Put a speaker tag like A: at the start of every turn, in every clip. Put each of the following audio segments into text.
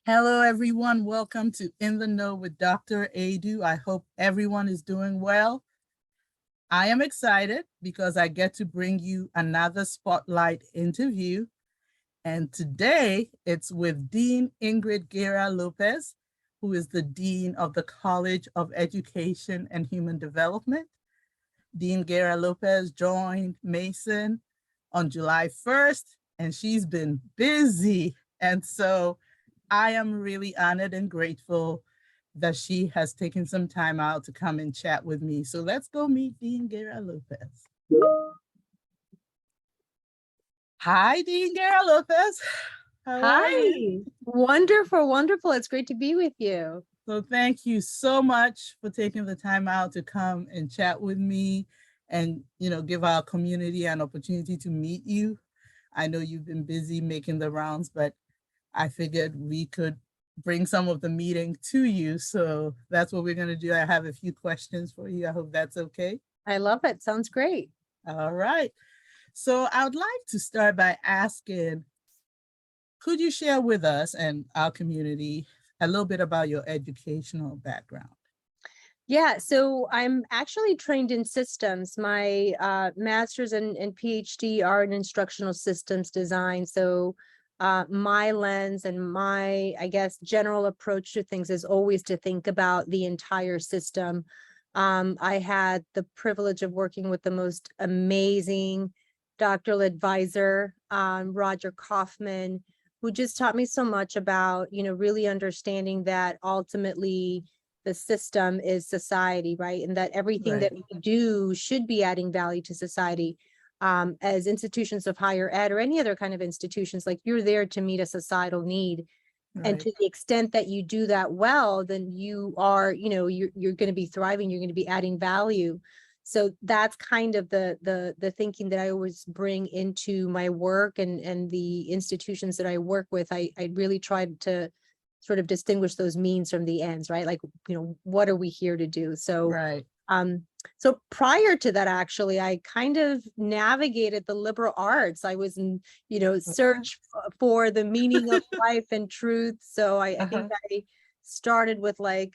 A: Hello, everyone. Welcome to In the Know with Dr. Adu. I hope everyone is doing well. I am excited because I get to bring you another spotlight interview. And today it's with Dean Ingrid Guerra Lopez, who is the Dean of the College of Education and Human Development. Dean Guerra Lopez joined Mason on July 1st, and she's been busy. And so I am really honored and grateful that she has taken some time out to come and chat with me. So let's go meet Dean Guerra Lopez. Hi, Dean Guerra Lopez. How are you?
B: Hi, wonderful, wonderful. It's great to be with you.
A: So thank you so much for taking the time out to come and chat with me and, give our community an opportunity to meet you. I know you've been busy making the rounds, but I figured we could bring some of the meeting to you. So that's what we're going to do. I have a few questions for you. I hope that's okay.
B: I love it. Sounds great.
A: All right. So I would like to start by asking, could you share with us and our community a little bit about your educational background?
B: Yeah, so I'm actually trained in systems. My master's and PhD are in instructional systems design. So my lens and my, I guess, general approach to things is always to think about the entire system. I had the privilege of working with the most amazing doctoral advisor, Roger Kaufman, who just taught me so much about, really understanding that ultimately the system is society, right? And that everything that we do should be adding value to society. As institutions of higher ed or any other kind of institutions, like you're there to meet a societal need. And to the extent that you do that well, then you are, you're going to be thriving, you're going to be adding value. So that's kind of the thinking that I always bring into my work and the institutions that I work with. I really tried to sort of distinguish those means from the ends, right? Like, what are we here to do? So, so prior to that, actually, I kind of navigated the liberal arts. I was in, search for the meaning of life and truth. So I think I started with I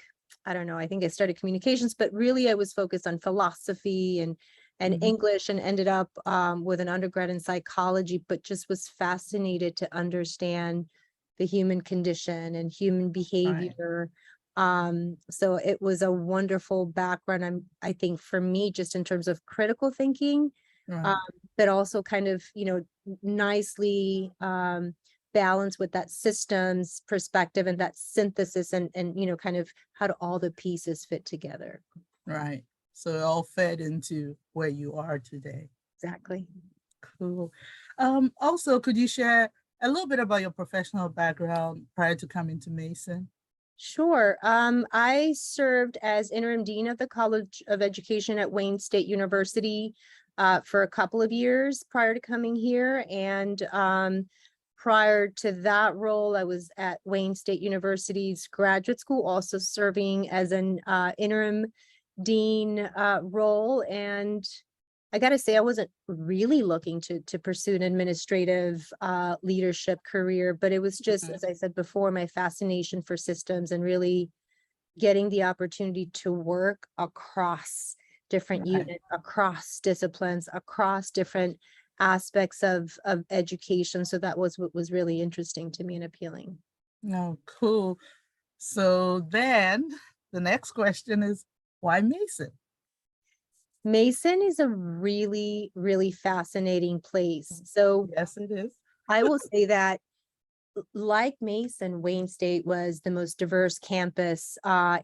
B: don't know, I think I started communications, but really I was focused on philosophy and English, and ended up with an undergrad in psychology, but just was fascinated to understand the human condition and human behavior. So it was a wonderful background. I think for me, just in terms of critical thinking, but also kind of, nicely balanced with that systems perspective and that synthesis and, kind of how do all the pieces fit together.
A: Right. So it all fed into where you are today.
B: Exactly.
A: Cool. Also, could you share a little bit about your professional background prior to coming to Mason?
B: Sure. I served as interim dean of the College of Education at Wayne State University for a couple of years prior to coming here. And prior to that role, I was at Wayne State University's graduate school, also serving as an interim dean role. And I got to say, I wasn't really looking to pursue an administrative leadership career, but it was just, as I said before, my fascination for systems and really getting the opportunity to work across different units, across disciplines, across different aspects of education. So that was what was really interesting to me and appealing.
A: Oh, cool. So then the next question is, why Mason?
B: Mason is a really, really fascinating place. So
A: yes, it is.
B: I will say that like Mason, Wayne State was the most diverse campus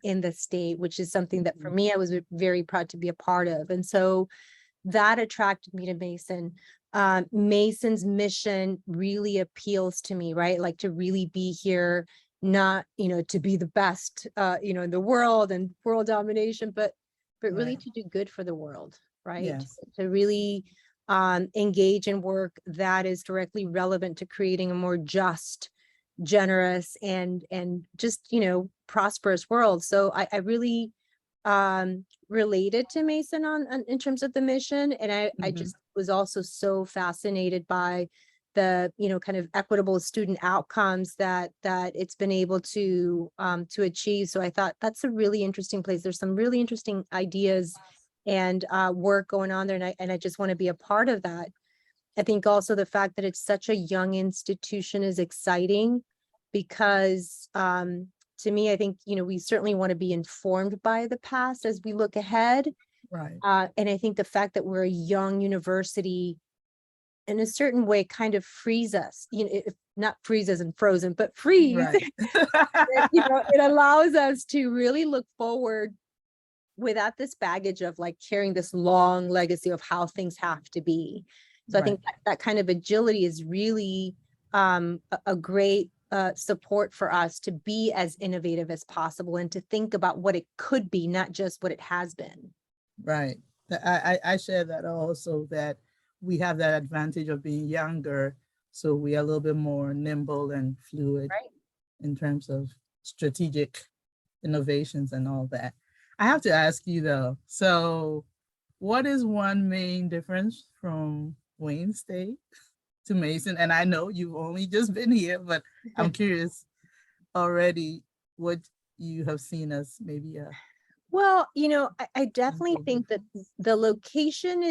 B: in the state, which is something that for me, I was very proud to be a part of. And so that attracted me to Mason. Mason's mission really appeals to me, right? Like to really be here, not, to be the best, in the world and world domination, but really to do good for the world, right?
A: Yes.
B: To really engage in work that is directly relevant to creating a more just, generous, and just, prosperous world. So I really related to Mason on in terms of the mission. And I just was also so fascinated by the, kind of equitable student outcomes that it's been able to achieve. So I thought that's a really interesting place. There's some really interesting ideas and work going on there, and I just want to be a part of that. I think also the fact that it's such a young institution is exciting because to me, I think, we certainly want to be informed by the past as we look ahead.
A: Right.
B: And I think the fact that we're a young university in a certain way kind of frees us, if not freeze as in frozen, but freeze,
A: Right.
B: it allows us to really look forward without this baggage of like carrying this long legacy of how things have to be. So I think that kind of agility is really a great support for us to be as innovative as possible and to think about what it could be, not just what it has been.
A: Right. I share that also, that we have that advantage of being younger. So we are a little bit more nimble and fluid
B: Right.
A: in terms of strategic innovations and all that. I have to ask you though, so what is one main difference from Wayne State to Mason? And I know you've only just been here, but I'm curious already what you have seen as maybe a
B: Well, I definitely think that the location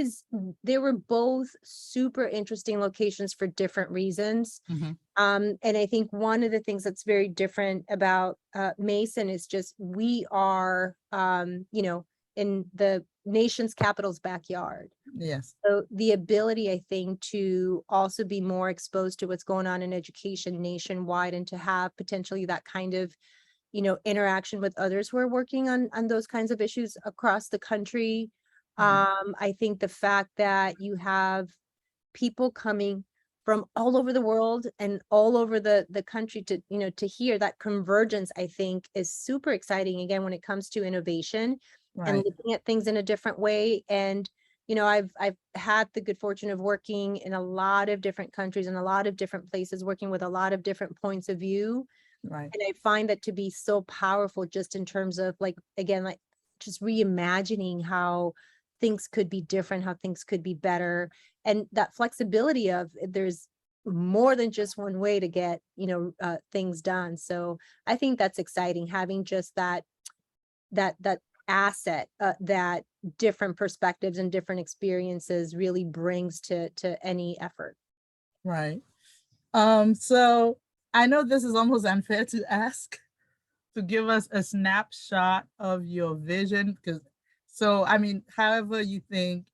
B: they were both super interesting locations for different reasons.
A: Mhm.
B: And I think one of the things that's very different about Mason is just we are, in the nation's capital's backyard.
A: Yes.
B: So the ability, I think, to also be more exposed to what's going on in education nationwide and to have potentially that kind of interaction with others who are working on those kinds of issues across the country. I think the fact that you have people coming from all over the world and all over the country to hear that convergence, I think is super exciting again when it comes to innovation and
A: Right.
B: looking at things in a different way. And I've had the good fortune of working in a lot of different countries and a lot of different places, working with a lot of different points of view.
A: Right.
B: And I find that to be so powerful just in terms of like just reimagining how things could be different, how things could be better. And that flexibility of there's more than just one way to get, things done. So I think that's exciting, having just that asset that different perspectives and different experiences really brings to any effort.
A: Right. So I know this is almost unfair to ask to give us a snapshot of your vision, because so I mean, however you think,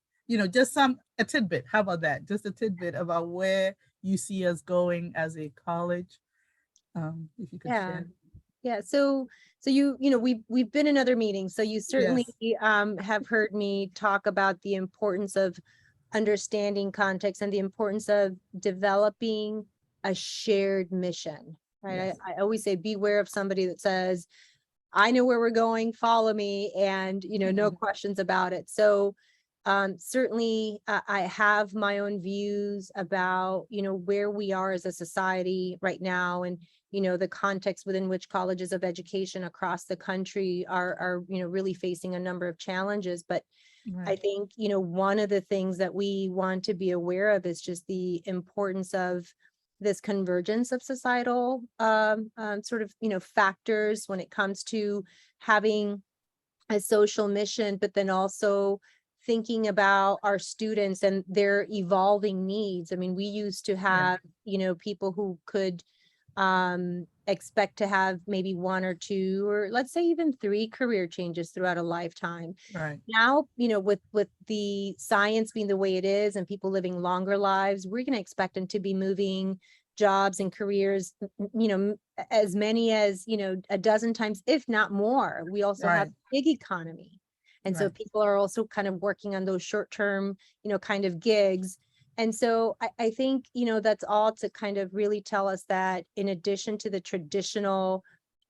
A: just a tidbit. How about that? Just a tidbit about where you see us going as a college. If you could
B: Yeah.
A: share.
B: Yeah. So we've been in other meetings. So you certainly
A: Yes.
B: have heard me talk about the importance of understanding context and the importance of developing a shared mission. Right.
A: Yes.
B: I always say beware of somebody that says, I know where we're going, follow me, and no questions about it. So certainly I have my own views about where we are as a society right now, and the context within which colleges of education across the country are really facing a number of challenges. But I
A: Right.
B: think one of the things that we want to be aware of is just the importance of this convergence of societal sort of factors when it comes to having a social mission, but then also thinking about our students and their evolving needs. I mean, we used to
A: Yeah.
B: have people who could expect to have maybe one or two, or let's say even three career changes throughout a lifetime.
A: Right.
B: Now, with the science being the way it is and people living longer lives, we're going to expect them to be moving jobs and careers, as many as, a dozen times, if not more. We also have
A: Right.
B: gig economy. And so
A: Right.
B: people are also kind of working on those short-term, kind of gigs. And so I think, that's all to kind of really tell us that in addition to the traditional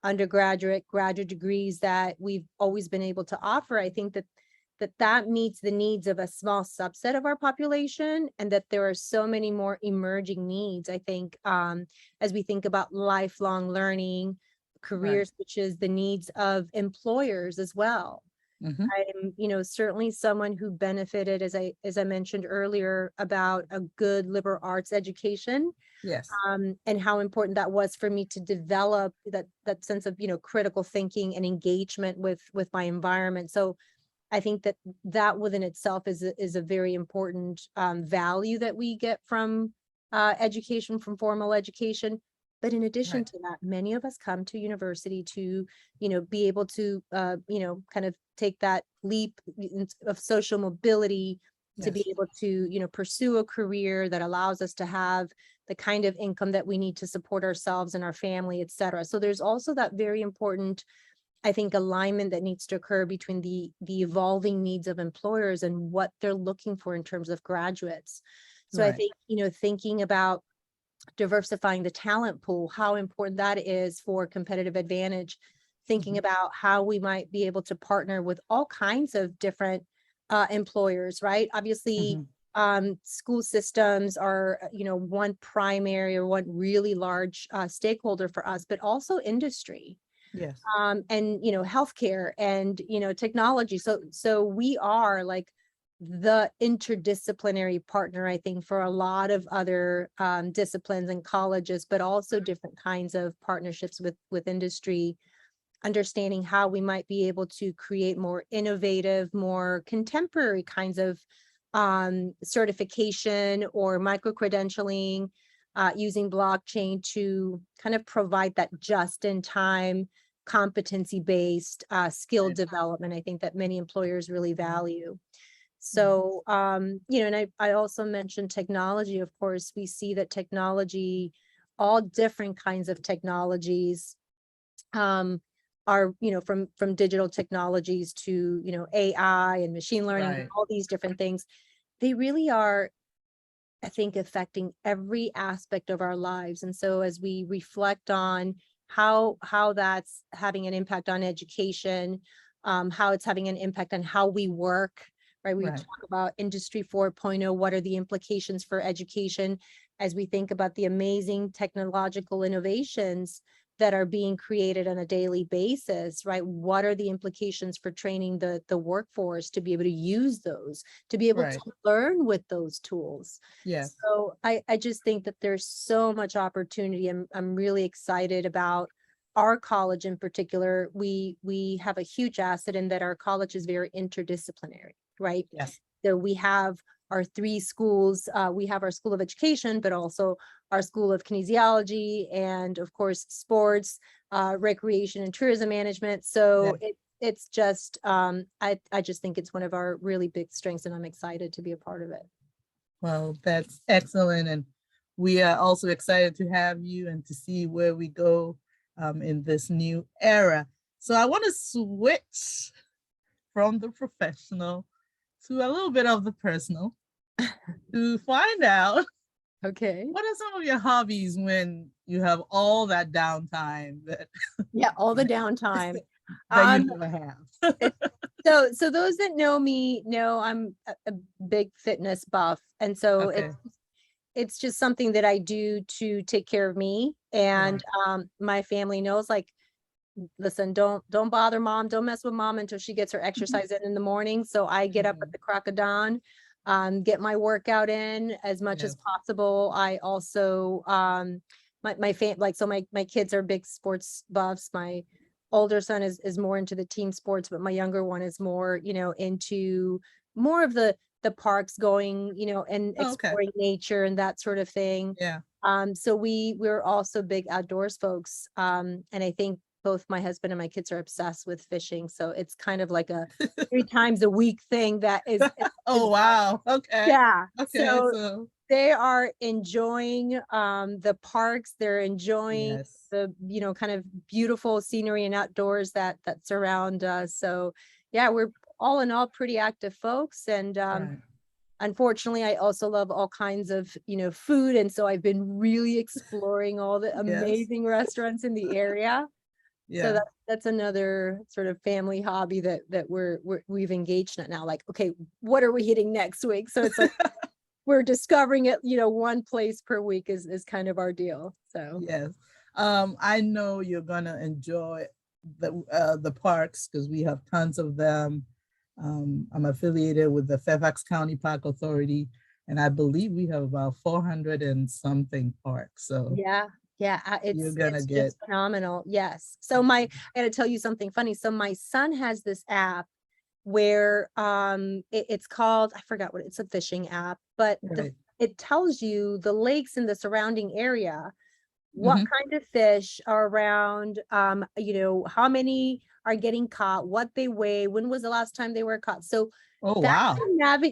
B: undergraduate, graduate degrees that we've always been able to offer, I think that meets the needs of a small subset of our population, and that there are so many more emerging needs, I think, as we think about lifelong learning, career
A: Right.
B: switches, the needs of employers as well.
A: Mhm.
B: I'm, certainly someone who benefited, as I mentioned earlier, about a good liberal arts education,
A: Yes.
B: and how important that was for me to develop that sense of, critical thinking and engagement with my environment. So I think that within itself is a very important value that we get from education, from formal education. But in addition
A: Right.
B: to that, many of us come to university to, be able to, kind of take that leap of social mobility, to be
A: Yes.
B: able to, pursue a career that allows us to have the kind of income that we need to support ourselves and our family, et cetera. So there's also that very important, I think, alignment that needs to occur between the evolving needs of employers and what they're looking for in terms of graduates. So I
A: Right.
B: think, thinking about diversifying the talent pool, how important that is for competitive advantage, thinking
A: Mhm.
B: about how we might be able to partner with all kinds of different employers, right? Obviously,
A: Mhm.
B: school systems are, one primary or one really large stakeholder for us, but also industry,
A: Yes.
B: and healthcare and technology. So we are like the interdisciplinary partner, I think, for a lot of other disciplines and colleges, but also different kinds of partnerships with industry, understanding how we might be able to create more innovative, more contemporary kinds of certification or micro-credentialing, using blockchain to kind of provide that just-in-time, competency-based skill
A: Right.
B: development, I think that many employers really value.
A: Mhm.
B: So, and I also mentioned technology. Of course, we see that technology, all different kinds of technologies, um, are, from digital technologies to, AI and machine learning,
A: Right.
B: all these different things. They really are, I think, affecting every aspect of our lives. And so as we reflect on how that's having an impact on education, how it's having an impact on how we work, right? We
A: Right.
B: talk about Industry 4.0, what are the implications for education as we think about the amazing technological innovations that are being created on a daily basis, right? What are the implications for training the workforce to be able to use those, to be able to
A: Right.
B: learn with those tools?
A: Yes.
B: So I just think that there's so much opportunity. I'm really excited about our college in particular. We have a huge asset in that our college is very interdisciplinary, right?
A: Yes.
B: So we have our three schools. We have our School of Education, but also our School of Kinesiology, and of course, sports, recreation, and tourism management.
A: Yeah.
B: So it's just, I just think it's one of our really big strengths, and I'm excited to be a part of it.
A: Well, that's excellent. And we are also excited to have you and to see where we go in this new era. So I want to switch from the professional to a little bit of the personal to find out
B: Okay.
A: what are some of your hobbies when you have all that downtime that
B: Yeah, all the downtime.
A: that you
B: Um,
A: never have.
B: it, so those that know me know I'm a big fitness buff, and so
A: Okay.
B: it's just something that I do to take care of me, and
A: Right.
B: my family knows, like, listen, don't bother mom, don't mess with mom until she gets her
A: Mhm.
B: exercise in the morning. So I get up at
A: Mhm.
B: the crack of dawn, get my workout in as much as
A: Yes.
B: possible. I also, my kids are big sports buffs. My older son is more into the team sports, but my younger one is more, into more of the parks, going, and
A: Oh, okay.
B: exploring nature and that sort of thing.
A: Yeah.
B: So we're also big outdoors folks. And I think both my husband and my kids are obsessed with fishing. So it's kind of like a 3 times a week thing that is
A: Oh, wow. Okay.
B: yeah.
A: Okay.
B: So
A: So,
B: they are enjoying the parks. They're enjoying
A: yes.
B: the, kind of beautiful scenery and outdoors that surround us. So yeah, we're all in all pretty active folks. And
A: Right.
B: unfortunately, I also love all kinds of, food. And so I've been really exploring all the
A: Yes.
B: amazing restaurants in the area. So
A: Yeah.
B: that's another sort of family hobby that we've engaged in now. Like, okay, what are we hitting next week? So it's like we're discovering it, one place per week is kind of our deal. So
A: Yes. I know you're gonna enjoy the parks because we have tons of them I'm affiliated with the Fairfax County Park Authority, and I believe we have about 400 and something parks. So
B: Yeah, yeah,
A: you're gonna
B: it's
A: get,
B: just phenomenal. Yes. So I gotta tell you something funny. So my son has this app where it's called, I forgot what it's a fishing app, but
A: right.
B: it tells you the lakes in the surrounding area, what
A: Mhm.
B: kind of fish are around, how many are getting caught, what they weigh, when was the last time they were caught. So
A: Oh, wow.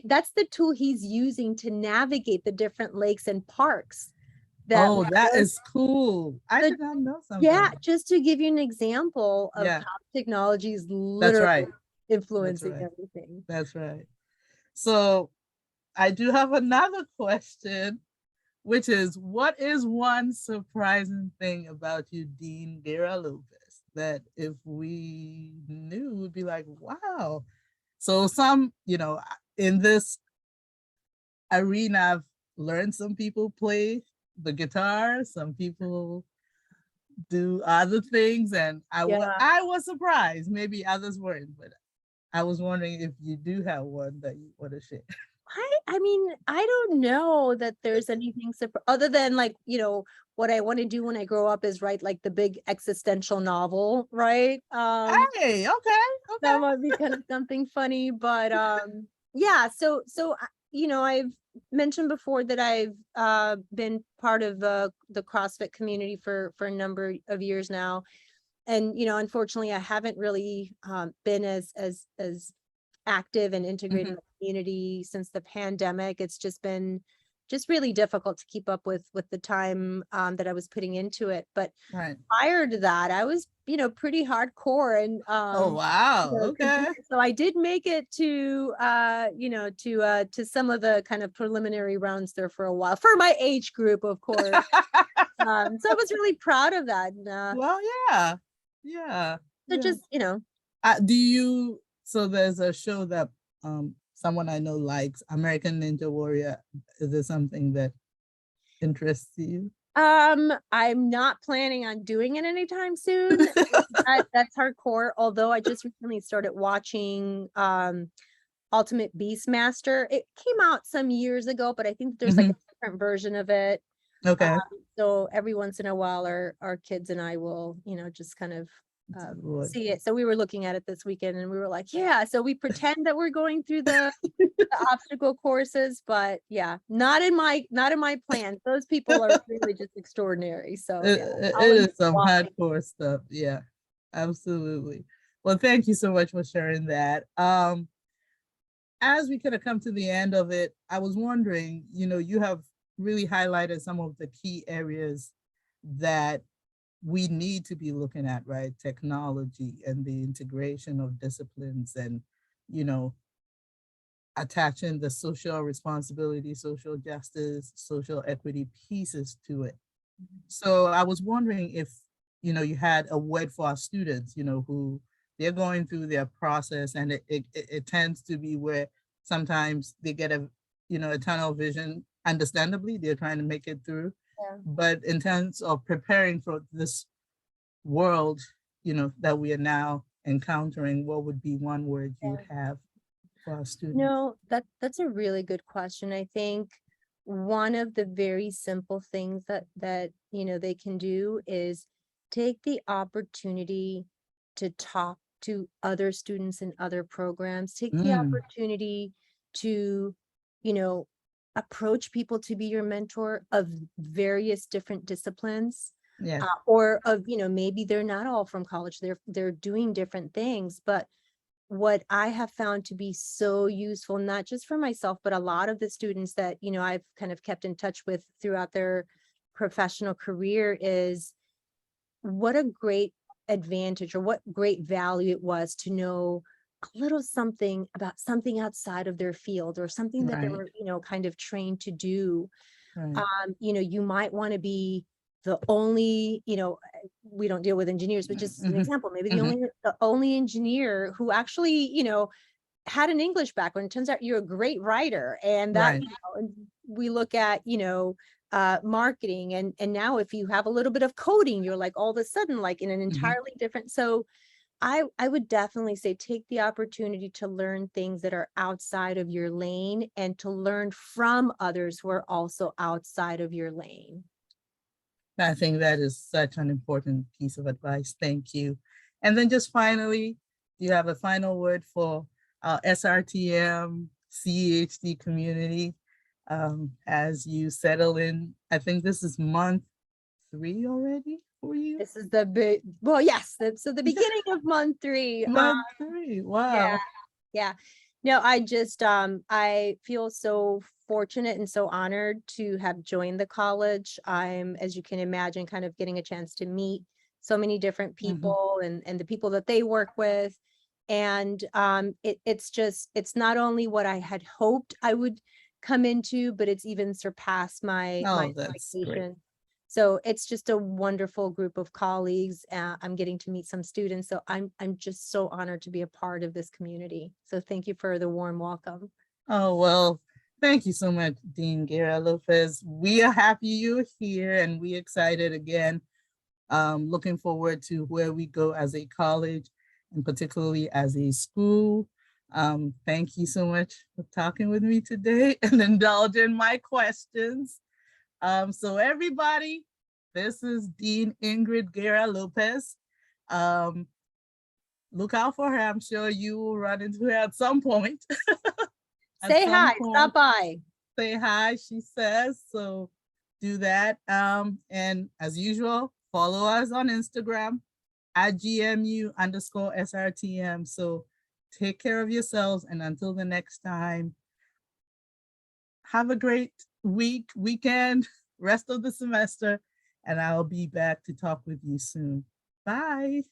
B: that's the tool he's using to navigate the different lakes and parks that
A: Oh, that is cool. I
B: the
A: did not know
B: yeah,
A: something.
B: just to give you an example of
A: Yeah,
B: how technology is
A: that's
B: literally
A: right. That's
B: influencing
A: right.
B: everything.
A: That's right. So I do have another question, which is what is one surprising thing about you, Dean Guerra Lopez, that if we knew would be like, wow. So some, in this arena, I've learned some people play the guitar, some people do other things, and
B: Yeah.
A: I was surprised. Maybe others weren't, but I was wondering if you do have one that you want to share.
B: I mean, I don't know that there's anything other than like, what I want to do when I grow up is write like the big existential novel, right?
A: Hey, okay,
B: That
A: okay.
B: might be kind of something funny, but yeah, I've mentioned before that I've been part of the CrossFit community for a number of years now. And unfortunately I haven't really been as active and integrated in
A: Mhm.
B: the community since the pandemic. It's just really difficult to keep up with the time that I was putting into it. But
A: Right.
B: prior to that, I was, pretty hardcore and
A: Oh, wow. Okay.
B: so I did make it to some of the kind of preliminary rounds there for a while for my age group, of course. So I was really proud of that. And,
A: Well, yeah. Yeah.
B: so
A: Yeah.
B: just,
A: Do you, so there's a show that someone I know likes, American Ninja Warrior. Is there something that interests you?
B: I'm not planning on doing it anytime soon. That's hardcore. Although I just recently started watching Ultimate Beastmaster. It came out some years ago, but I think there's like
A: Mhm.
B: a different version of it.
A: Okay.
B: So every once in a while, our kids and I will, just kind of
A: What?
B: see it. So we were looking at it this weekend, and we were like, yeah. So we pretend that we're going through the obstacle courses, but yeah, not in my plans. Those people are really just extraordinary. So
A: It,
B: yeah,
A: it
B: I'll enjoy
A: is some
B: watching.
A: hardcore stuff. Yeah, absolutely. Well, thank you so much for sharing that. As we kind of come to the end of it, I was wondering, you have really highlighted some of the key areas that we need to be looking at, right? Technology and the integration of disciplines and, you know, attaching the social responsibility, social justice, social equity pieces to it. So I was wondering if, you had a word for our students, who they're going through their process, and it tends to be where sometimes they get a tunnel vision. Understandably, they're trying to make it through.
B: Yeah.
A: But in terms of preparing for this world, that we are now encountering, what would be one word you would
B: Yeah.
A: have for our students?
B: No, that's a really good question. I think one of the very simple things that they can do is take the opportunity to talk to other students in other programs, take the
A: Mm,
B: opportunity to, you know, approach people to be your mentor of various different disciplines.
A: yes.
B: Or of, maybe they're not all from college, they're doing different things, but what I have found to be so useful, not just for myself, but a lot of the students that, I've kind of kept in touch with throughout their professional career is what a great advantage or what great value it was to know a little something about something outside of their field or something that they
A: Right.
B: were, kind of trained to do.
A: Right.
B: You might want to be the only, we don't deal with engineers, but just an
A: Hmm.
B: example, maybe
A: Hmm.
B: the only engineer who actually, had an English background. It turns out you're a great writer. And that,
A: Right.
B: and we look at, marketing and now if you have a little bit of coding, you're like all of a sudden like in an
A: Hmm.
B: entirely different. So I would definitely say take the opportunity to learn things that are outside of your lane and to learn from others who are also outside of your lane.
A: I think that is such an important piece of advice. Thank you. And then just finally, do you have a final word for SRTM, CHD community as you settle in? I think this is month 3 already for you.
B: This is the big, well, yes, so the beginning of month 3.
A: Month 3,
B: Yeah,
A: wow.
B: yeah. No, I just, I feel so fortunate and so honored to have joined the college. I'm, as you can imagine, kind of getting a chance to meet so many different
A: Mhm.
B: people and the people that they work with. And it's just, it's not only what I had hoped I would come into, but it's even surpassed my
A: Oh, that's great.
B: expectations. So it's just a wonderful group of colleagues. I'm getting to meet some students, so I'm just so honored to be a part of this community. So thank you for the warm welcome.
A: Oh, well, thank you so much, Dean Guerra Lopez. We are happy you're here and we excited again. Looking forward to where we go as a college and particularly as a school. Thank you so much for talking with me today and indulging my questions. So everybody, this is Dean Ingrid Guerra Lopez. Um, look out for her. I'm sure you will run into her at some point. At
B: Say
A: some
B: hi,
A: point,
B: stop by.
A: say hi, she says. So do that. And as usual, follow us on Instagram at GMU_SRTM. So take care of yourselves. And until the next time, have a great weekend, rest of the semester, and I'll be back to talk with you soon. Bye.